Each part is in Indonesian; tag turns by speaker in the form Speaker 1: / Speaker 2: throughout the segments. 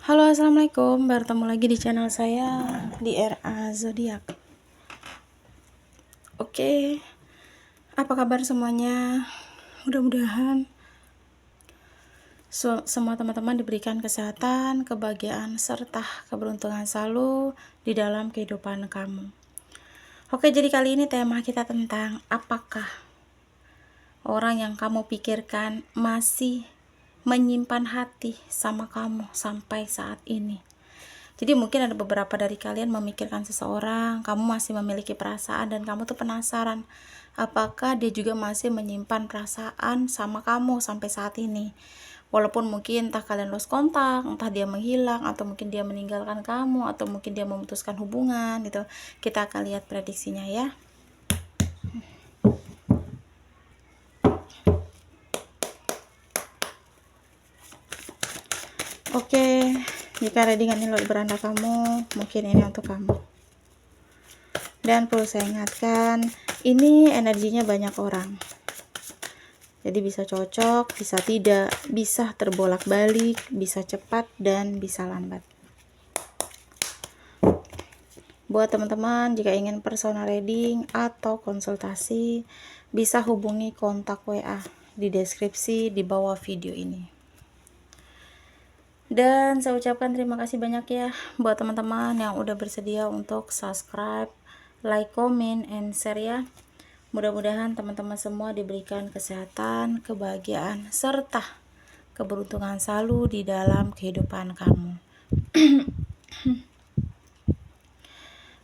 Speaker 1: Halo, assalamualaikum. Bertemu lagi di channel saya di RA Zodiak. Oke, apa kabar semuanya? Mudah-mudahan semua teman-teman diberikan kesehatan, kebahagiaan, serta keberuntungan selalu di dalam kehidupan kamu. Oke, jadi kali ini tema kita tentang apakah orang yang kamu pikirkan masih menyimpan hati sama kamu sampai saat ini. Jadi mungkin ada beberapa dari kalian memikirkan seseorang, kamu masih memiliki perasaan dan kamu tuh penasaran apakah dia juga masih menyimpan perasaan sama kamu sampai saat ini. Walaupun mungkin entah kalian lost kontak, entah dia menghilang, atau mungkin dia meninggalkan kamu, atau mungkin dia memutuskan hubungan gitu. Kita akan lihat prediksinya ya. Oke, jika readingan ini beranda kamu, mungkin ini untuk kamu. Dan perlu saya ingatkan, ini energinya banyak orang. Jadi bisa cocok, bisa tidak, bisa terbolak-balik, bisa cepat dan bisa lambat. Buat teman-teman jika ingin personal reading atau konsultasi, bisa hubungi kontak WA di deskripsi di bawah video ini. Dan saya ucapkan terima kasih banyak ya buat teman-teman yang udah bersedia untuk subscribe, like, comment, and share ya. Mudah-mudahan teman-teman semua diberikan kesehatan, kebahagiaan, serta keberuntungan selalu di dalam kehidupan kamu.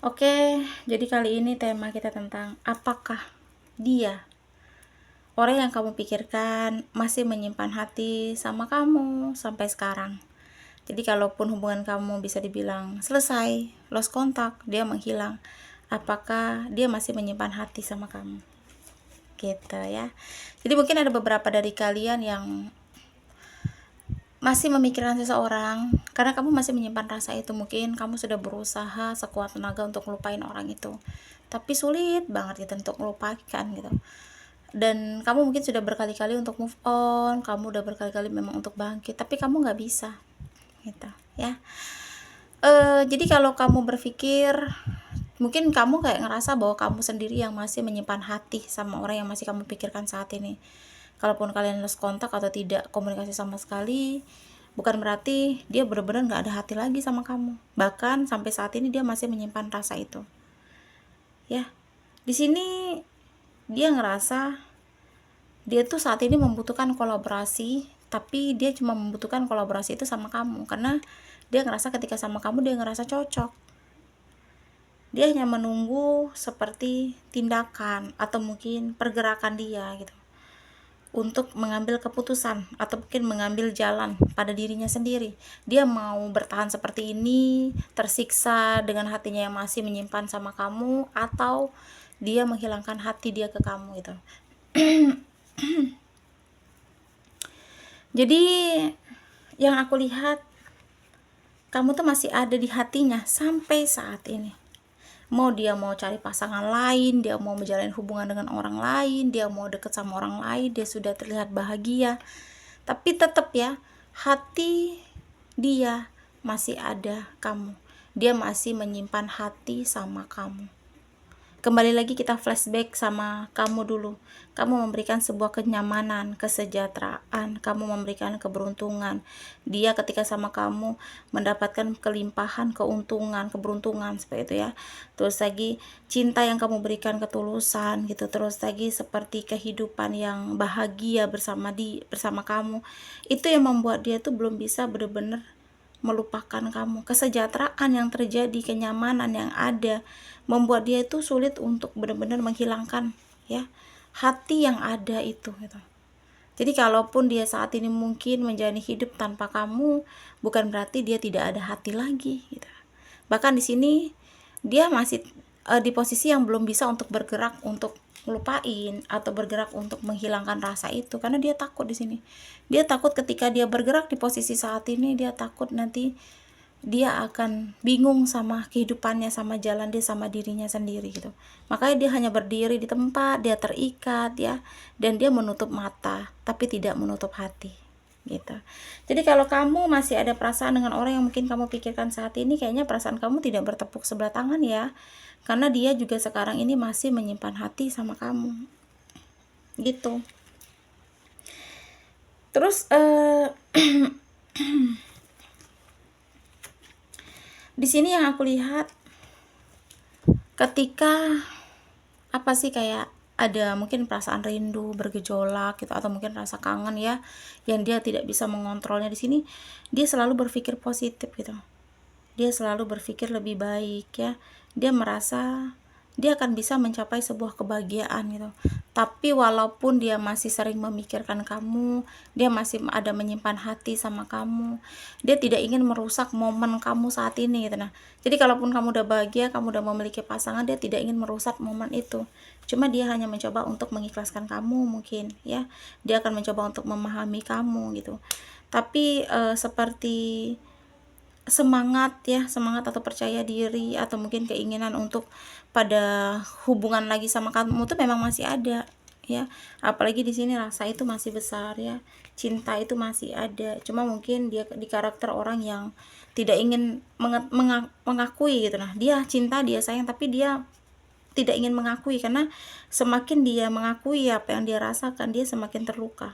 Speaker 1: Oke, jadi kali ini tema kita tentang apakah dia, orang yang kamu pikirkan, masih menyimpan hati sama kamu sampai sekarang. Jadi kalaupun hubungan kamu bisa dibilang selesai, lost kontak, dia menghilang, apakah dia masih menyimpan hati sama kamu? Gitu ya. Jadi mungkin ada beberapa dari kalian yang masih memikirkan seseorang karena kamu masih menyimpan rasa itu. Mungkin kamu sudah berusaha sekuat tenaga untuk melupain orang itu, tapi sulit banget gitu untuk melupakan gitu. Dan kamu mungkin sudah berkali-kali untuk move on, kamu udah berkali-kali memang untuk bangkit, tapi kamu nggak bisa gitu ya. Jadi kalau kamu berpikir, mungkin kamu kayak ngerasa bahwa kamu sendiri yang masih menyimpan hati sama orang yang masih kamu pikirkan saat ini. Kalaupun kalian lost kontak atau tidak komunikasi sama sekali, bukan berarti dia benar-benar nggak ada hati lagi sama kamu. Bahkan sampai saat ini dia masih menyimpan rasa itu. Ya, di sini dia ngerasa dia tuh saat ini membutuhkan kolaborasi, tapi dia cuma membutuhkan kolaborasi itu sama kamu karena dia ngerasa ketika sama kamu dia ngerasa cocok. Dia hanya menunggu seperti tindakan atau mungkin pergerakan dia gitu untuk mengambil keputusan atau mungkin mengambil jalan pada dirinya sendiri. Dia mau bertahan seperti ini, tersiksa dengan hatinya yang masih menyimpan sama kamu, atau dia menghilangkan hati dia ke kamu gitu. Jadi yang aku lihat, kamu tuh masih ada di hatinya sampai saat ini. Mau dia mau cari pasangan lain, dia mau menjalin hubungan dengan orang lain, dia mau deket sama orang lain, dia sudah terlihat bahagia, tapi tetap ya, hati dia masih ada kamu. Dia masih menyimpan hati sama kamu. Kembali lagi kita flashback sama kamu dulu. Kamu memberikan sebuah kenyamanan, kesejahteraan, kamu memberikan keberuntungan. Dia ketika sama kamu mendapatkan kelimpahan, keuntungan, keberuntungan seperti itu ya. Terus lagi cinta yang kamu berikan, ketulusan gitu. Terus lagi seperti kehidupan yang bahagia bersama kamu. Itu yang membuat dia tuh belum bisa benar-benar melupakan kamu. Kesejahteraan yang terjadi, kenyamanan yang ada membuat dia itu sulit untuk benar-benar menghilangkan ya hati yang ada itu gitu. Jadi kalaupun dia saat ini mungkin menjalani hidup tanpa kamu, bukan berarti dia tidak ada hati lagi gitu. Bahkan di sini dia masih di posisi yang belum bisa untuk bergerak untuk ngelupain atau bergerak untuk menghilangkan rasa itu, karena dia takut di sini. Dia takut ketika dia bergerak di posisi saat ini, dia takut nanti dia akan bingung sama kehidupannya, sama jalan dia, sama dirinya sendiri gitu. Makanya dia hanya berdiri di tempat, dia terikat ya, dan dia menutup mata tapi tidak menutup hati. gitu. Jadi kalau kamu masih ada perasaan dengan orang yang mungkin kamu pikirkan saat ini, kayaknya perasaan kamu tidak bertepuk sebelah tangan ya, karena dia juga sekarang ini masih menyimpan hati sama kamu gitu. Terus di sini yang aku lihat, ketika apa sih, kayak ada mungkin perasaan rindu bergejolak gitu, atau mungkin rasa kangen ya, yang dia tidak bisa mengontrolnya. Di sini dia selalu berpikir positif gitu, dia selalu berpikir lebih baik ya, dia merasa dia akan bisa mencapai sebuah kebahagiaan gitu. Tapi walaupun dia masih sering memikirkan kamu, dia masih ada menyimpan hati sama kamu, dia tidak ingin merusak momen kamu saat ini gitu. Nah, jadi kalaupun kamu udah bahagia, kamu udah memiliki pasangan, dia tidak ingin merusak momen itu. Cuma dia hanya mencoba untuk mengikhlaskan kamu mungkin ya, dia akan mencoba untuk memahami kamu gitu. Tapi seperti semangat ya, semangat atau percaya diri atau mungkin keinginan untuk pada hubungan lagi sama kamu tuh memang masih ada ya. Apalagi di sini rasa itu masih besar ya, cinta itu masih ada. Cuma mungkin dia di karakter orang yang tidak ingin mengakui gitu. Nah, dia cinta, dia sayang, tapi dia tidak ingin mengakui, karena semakin dia mengakui apa yang dia rasakan, dia semakin terluka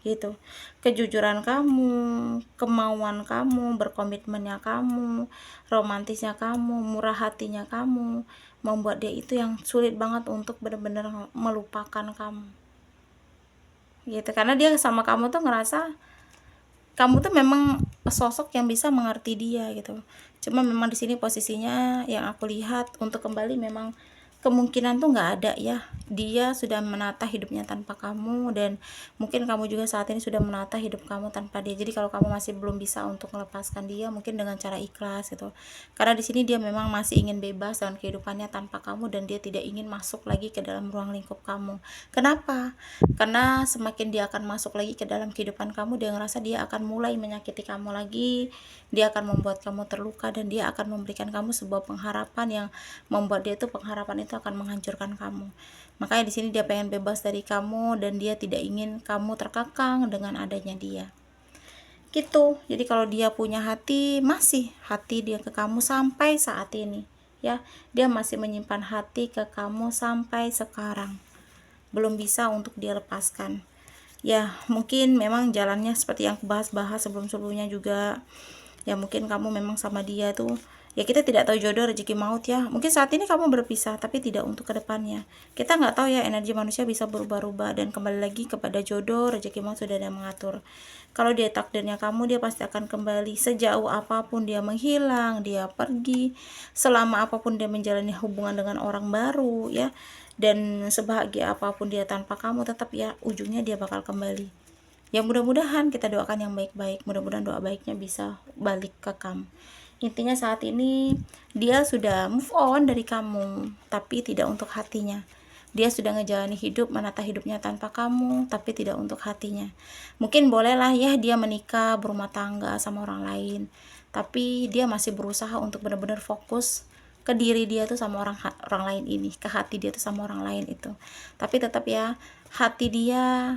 Speaker 1: gitu. Kejujuran kamu, kemauan kamu, berkomitmennya kamu, romantisnya kamu, murah hatinya kamu, membuat dia itu yang sulit banget untuk benar-benar melupakan kamu gitu. Karena dia sama kamu tuh ngerasa kamu tuh memang sosok yang bisa mengerti dia gitu. Cuma memang di sini posisinya yang aku lihat untuk kembali memang kemungkinan tuh nggak ada ya. Dia sudah menata hidupnya tanpa kamu, dan mungkin kamu juga saat ini sudah menata hidup kamu tanpa dia. Jadi kalau kamu masih belum bisa untuk melepaskan dia, mungkin dengan cara ikhlas gitu. Karena di sini dia memang masih ingin bebas dengan kehidupannya tanpa kamu, dan dia tidak ingin masuk lagi ke dalam ruang lingkup kamu. Kenapa? Karena semakin dia akan masuk lagi ke dalam kehidupan kamu, dia ngerasa dia akan mulai menyakiti kamu lagi, dia akan membuat kamu terluka, dan dia akan memberikan kamu sebuah pengharapan yang membuat dia tuh, pengharapan itu akan menghancurkan kamu. Makanya di sini dia pengen bebas dari kamu, dan dia tidak ingin kamu terkekang dengan adanya dia gitu. Jadi kalau dia punya hati, masih hati dia ke kamu sampai saat ini ya, dia masih menyimpan hati ke kamu sampai sekarang, belum bisa untuk dia lepaskan ya. Mungkin memang jalannya seperti yang aku bahas sebelum-sebelumnya juga ya, mungkin kamu memang sama dia tuh ya, kita tidak tahu jodoh rezeki maut ya. Mungkin saat ini kamu berpisah, tapi tidak untuk kedepannya. Kita nggak tahu ya, energi manusia bisa berubah-ubah, dan kembali lagi kepada jodoh rezeki maut sudah ada yang mengatur. Kalau dia takdirnya kamu, dia pasti akan kembali. Sejauh apapun dia menghilang, dia pergi, selama apapun dia menjalani hubungan dengan orang baru ya, dan sebahagia apapun dia tanpa kamu, tetap ya ujungnya dia bakal kembali. Ya mudah-mudahan kita doakan yang baik-baik, mudah-mudahan doa baiknya bisa balik ke kamu. Intinya saat ini dia sudah move on dari kamu, tapi tidak untuk hatinya. Dia sudah ngejalani hidup, menata hidupnya tanpa kamu, tapi tidak untuk hatinya. Mungkin bolehlah ya dia menikah, berumah tangga sama orang lain, tapi dia masih berusaha untuk benar-benar fokus ke diri dia tuh sama orang lain ini, ke hati dia tuh sama orang lain itu. Tapi tetap ya, hati dia,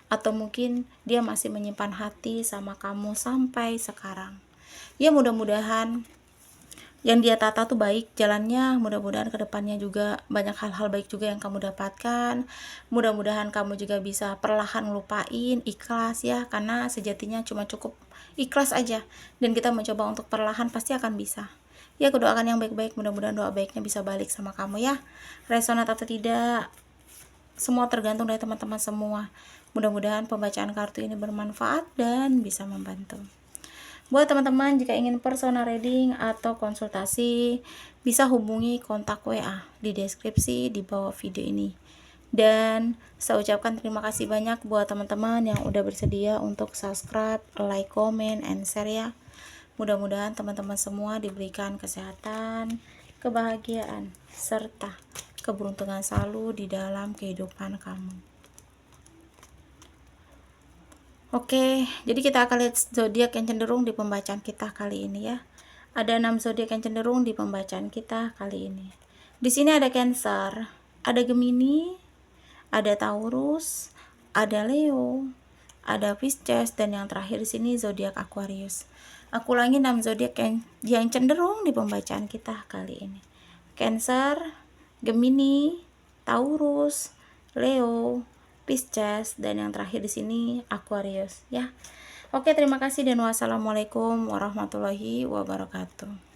Speaker 1: atau mungkin dia masih menyimpan hati sama kamu sampai sekarang. Ya mudah-mudahan yang dia tata tuh baik jalannya, mudah-mudahan kedepannya juga banyak hal-hal baik juga yang kamu dapatkan. Mudah-mudahan kamu juga bisa perlahan ngelupain, ikhlas ya, karena sejatinya cuma cukup ikhlas aja, dan kita mencoba untuk perlahan pasti akan bisa ya. Aku doakan yang baik-baik, mudah-mudahan doa baiknya bisa balik sama kamu ya. Resonat atau tidak, semua tergantung dari teman-teman semua. Mudah-mudahan pembacaan kartu ini bermanfaat dan bisa membantu. Buat teman-teman, jika ingin personal reading atau konsultasi, bisa hubungi kontak WA di deskripsi di bawah video ini. Dan saya ucapkan terima kasih banyak buat teman-teman yang udah bersedia untuk subscribe, like, comment, and share ya. Mudah-mudahan teman-teman semua diberikan kesehatan, kebahagiaan, serta keberuntungan selalu di dalam kehidupan kamu. Oke, jadi kita akan lihat zodiak yang cenderung di pembacaan kita kali ini ya. Ada 6 zodiak yang cenderung di pembacaan kita kali ini. Di sini ada Cancer, ada Gemini, ada Taurus, ada Leo, ada Pisces, dan yang terakhir di sini zodiak Aquarius. Aku ulangi 6 zodiak yang cenderung di pembacaan kita kali ini. Cancer, Gemini, Taurus, Leo, Pisces, dan yang terakhir di sini Aquarius ya. Oke, terima kasih dan wassalamualaikum warahmatullahi wabarakatuh.